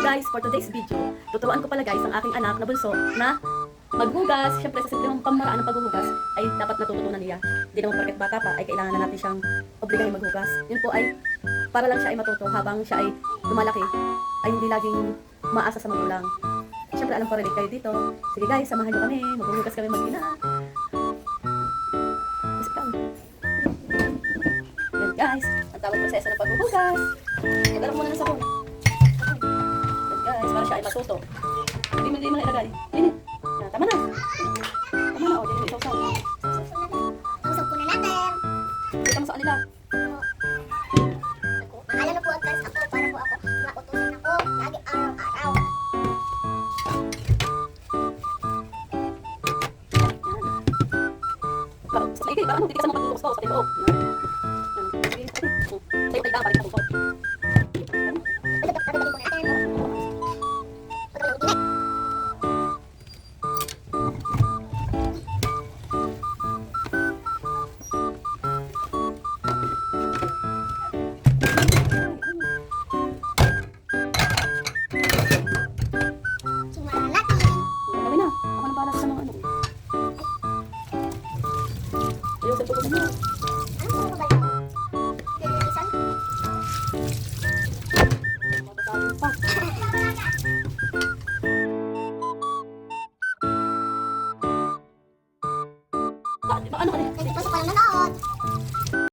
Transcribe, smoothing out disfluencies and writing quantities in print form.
guys, for today's video, tuturuan ko pala guys ang aking anak na bunso na maghugas. Siyempre sa simpleng pamaraan ng paghuhugas ay dapat natututunan niya. Hindi naman porket bata pa ay kailangan na natin siyang obligahin maghugas. Yun po ay para lang siya ay matuto habang siya ay lumalaki ay hindi laging maasa sa magulang. Siyempre alam ko rin kayo dito. Sige guys, samahan niyo kami. Maghuhugas kami mag-ina. Yan guys, ang tamang proseso ng paghuhugas. Mag-alok muna ng sabon. Guys, para siya ay matuto. Hindi mo na ilagay. Linit. Yan, tama na. Tama na, o. Hindi mo isaw-saw. Usap po na natin. Dito mo sa kanila. Akala na po at guys ako, para po ako mautusan ako lagi araw-araw. Yan. Sa maigi, parang hindi ka sa mga paghuhugas pa. Sa loob. Yan. Yan. Sa'yo tayo lang, balik na bukod. Pagdadagdagan po natin. Pagdadagdagan. Simulan natin. Gawin na. Ako na para sa mga ano.